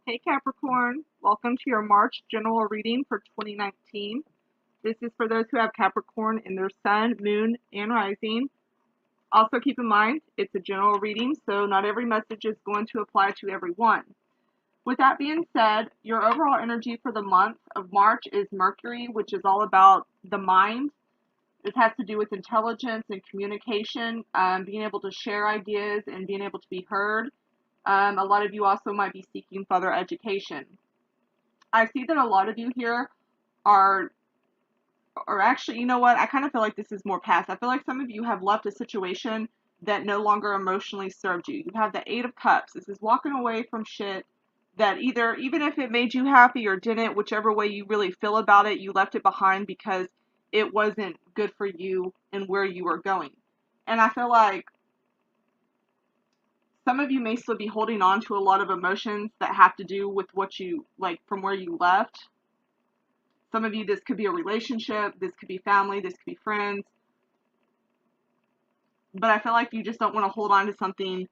Hey Capricorn, welcome to your March general reading for 2019. This is for those who have Capricorn in their sun, moon, and rising. Also keep in mind, it's a general reading, so not every message is going to apply to everyone. With that being said, your overall energy for the month of March is Mercury, which is all about the mind. This has to do with intelligence and communication, being able to share ideas and being able to be heard. A lot of you also might be seeking further education. I see that a lot of you here are, or actually, you know what? I kind of feel like this is more past. I feel like some of you have left a situation that no longer emotionally served you. You have the Eight of Cups. This is walking away from shit that either, even if it made you happy or didn't, whichever way you really feel about it, you left it behind because it wasn't good for you and where you were going. And I feel like some of you may still be holding on to a lot of emotions that have to do with what you, like, from where you left. Some of you, this could be a relationship, this could be family, this could be friends. But I feel like you just don't want to hold on to something,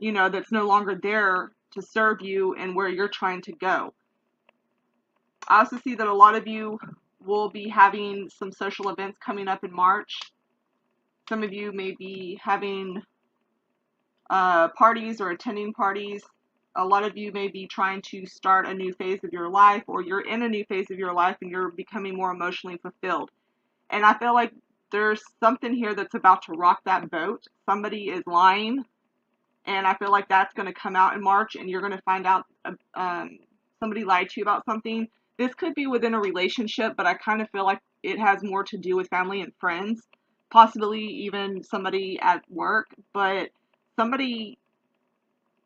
that's no longer there to serve you and where you're trying to go. I also see that a lot of you will be having some social events coming up in March. Some of you may be having parties or attending parties. A lot of you may be trying to start a new phase of your life, or you're in a new phase of your life and you're becoming more emotionally fulfilled. And I feel like there's something here that's about to rock that boat. Somebody is lying, and I feel like that's going to come out in March, and you're going to find out somebody lied to you about something. This could be within a relationship, but I kind of feel like it has more to do with family and friends, possibly even somebody at work, but somebody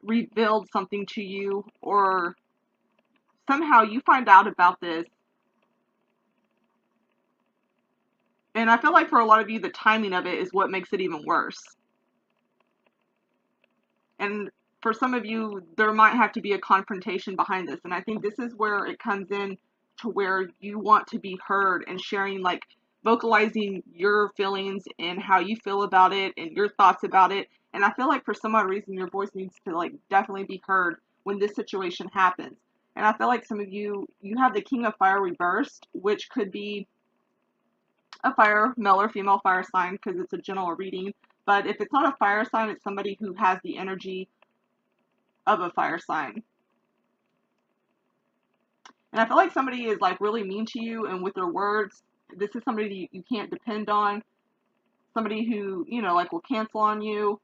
revealed something to you, or somehow you find out about this. And I feel like for a lot of you, the timing of it is what makes it even worse. And for some of you, there might have to be a confrontation behind this. And I think this is where it comes in to where you want to be heard and sharing, like, vocalizing your feelings and how you feel about it and your thoughts about it. And I feel like for some odd reason, your voice needs to, like, definitely be heard when this situation happens. And I feel like some of you have the King of Fire reversed, which could be a fire, male or female fire sign, because it's a general reading. But if it's not a fire sign, it's somebody who has the energy of a fire sign. And I feel like somebody is, like, really mean to you, and with their words, this is somebody you can't depend on. Somebody who, like, will cancel on you.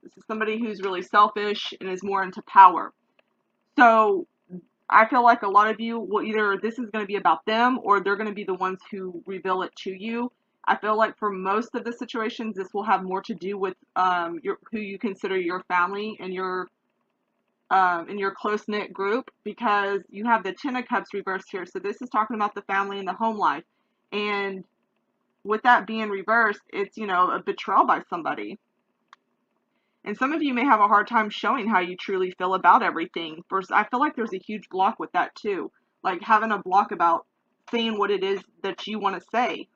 This is somebody who's really selfish and is more into power. So I feel like a lot of you will either, this is going to be about them, or they're going to be the ones who reveal it to you. I feel like for most of the situations, this will have more to do with who you consider your family and your in your close-knit group, because you have the Ten of Cups reversed here. So this is talking about the family and the home life. And with that being reversed, it's, a betrayal by somebody. And some of you may have a hard time showing how you truly feel about everything. First, I feel like there's a huge block with that too. Like having a block about saying what it is that you want to say.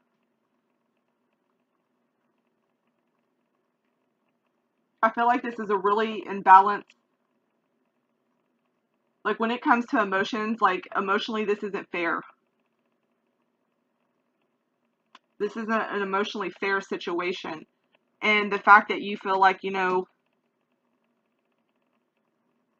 I feel like this is a really imbalanced, like when it comes to emotions, like emotionally, this isn't fair. This isn't an emotionally fair situation. And the fact that you feel like,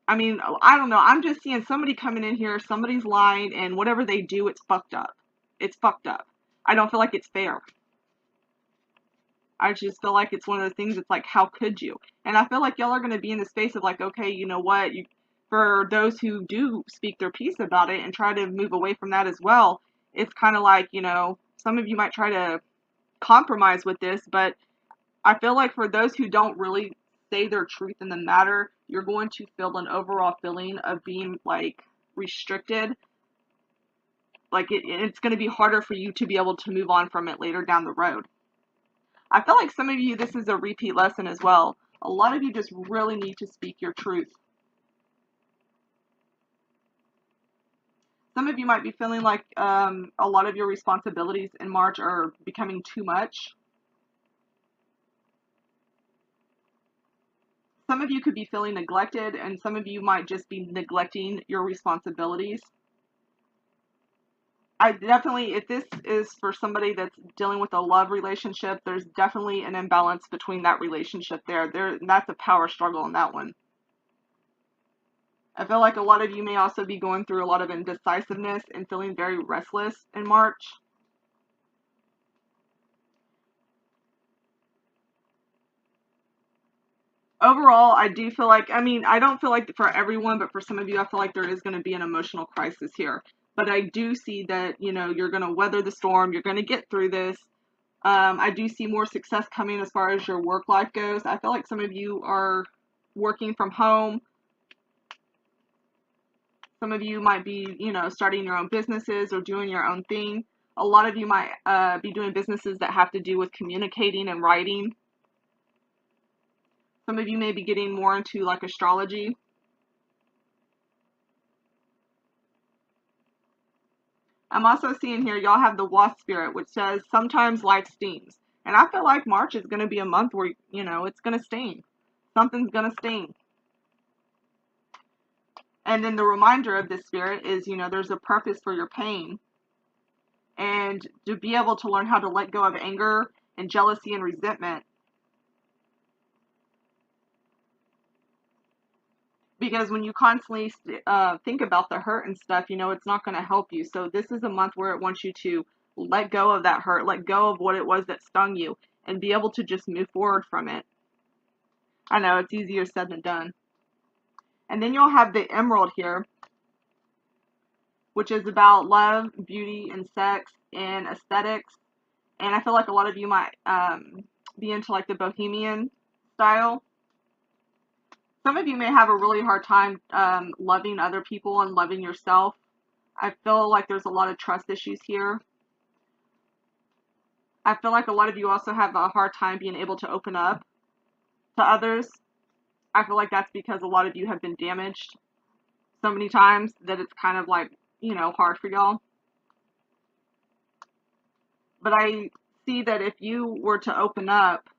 I mean, I don't know. I'm just seeing somebody coming in here, somebody's lying, and whatever they do, it's fucked up. It's fucked up. I don't feel like it's fair. I just feel like it's one of those things that's like, how could you? And I feel like y'all are going to be in the space of like, okay, you know what? For those who do speak their piece about it and try to move away from that as well, it's kind of like, some of you might try to compromise with this, but I feel like for those who don't really say their truth in the matter, you're going to feel an overall feeling of being, like, restricted. Like, it's going to be harder for you to be able to move on from it later down the road. I feel like some of you, this is a repeat lesson as well. A lot of you just really need to speak your truth. Some of you might be feeling like a lot of your responsibilities in March are becoming too much. Some of you could be feeling neglected, and some of you might just be neglecting your responsibilities. I definitely, if this is for somebody that's dealing with a love relationship, there's definitely an imbalance between that relationship there. That's a power struggle in that one. I feel like a lot of you may also be going through a lot of indecisiveness and feeling very restless in March. Overall, I do feel like, I mean, I don't feel like for everyone, but for some of you, I feel like there is going to be an emotional crisis here. But I do see that, you know, you're going to weather the storm. You're going to get through this. I do see more success coming as far as your work life goes. I feel like some of you are working from home. Some of you might be, you know, starting your own businesses or doing your own thing. A lot of you might be doing businesses that have to do with communicating and writing. Some of you may be getting more into like astrology. I'm also seeing here y'all have the wasp spirit, which says sometimes life stings. And I feel like March is going to be a month where, you know, it's going to sting. Something's going to sting. And then the reminder of this spirit is, you know, there's a purpose for your pain. And to be able to learn how to let go of anger and jealousy and resentment. Because when you constantly think about the hurt and stuff, you know, it's not going to help you. So this is a month where it wants you to let go of that hurt, let go of what it was that stung you, and be able to just move forward from it. I know, it's easier said than done. And then you'll have the emerald here, which is about love, beauty, and sex, and aesthetics. And I feel like a lot of you might be into like the bohemian style. Some of you may have a really hard time loving other people and loving yourself. I feel like there's a lot of trust issues here. I feel like a lot of you also have a hard time being able to open up to others. I feel like that's because a lot of you have been damaged so many times that it's kind of like, you know, hard for y'all. But I see that if you were to open up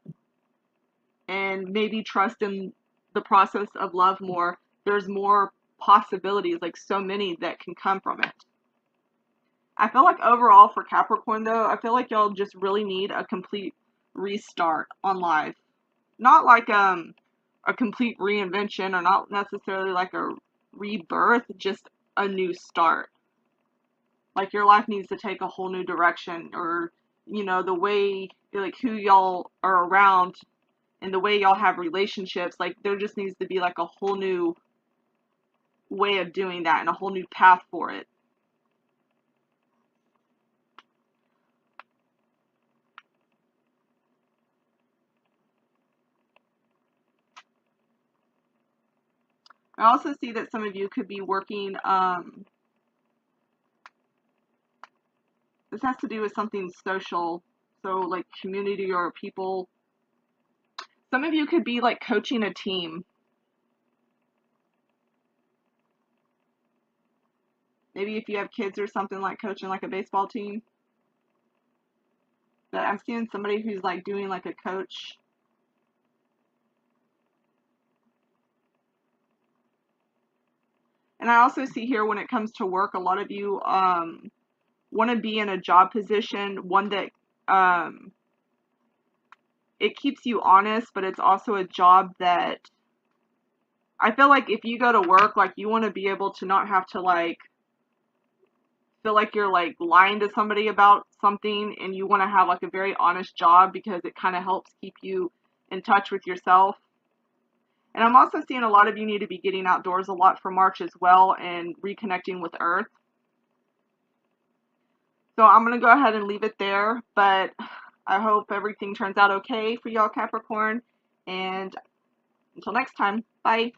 and maybe trust in the process of love more, there's more possibilities, like so many that can come from it. I feel like overall for Capricorn though, I feel like y'all just really need a complete restart on life. Not like a complete reinvention, or not necessarily like a rebirth, just a new start. Like your life needs to take a whole new direction, or, you know, the way, like who y'all are around and the way y'all have relationships, like there just needs to be like a whole new way of doing that and a whole new path for it. I also see that some of you could be working, this has to do with something social, so like community or people. Some of you could be like coaching a team. Maybe if you have kids or something, like coaching like a baseball team. But I'm seeing somebody who's like doing like a coach. And I also see here when it comes to work, a lot of you want to be in a job position, one that it keeps you honest, but it's also a job that I feel like if you go to work, like you want to be able to not have to like feel like you're like lying to somebody about something, and you want to have like a very honest job because it kind of helps keep you in touch with yourself. And I'm also seeing a lot of you need to be getting outdoors a lot for March as well and reconnecting with Earth. So I'm going to go ahead and leave it there, but I hope everything turns out okay for y'all Capricorn, and until next time, bye.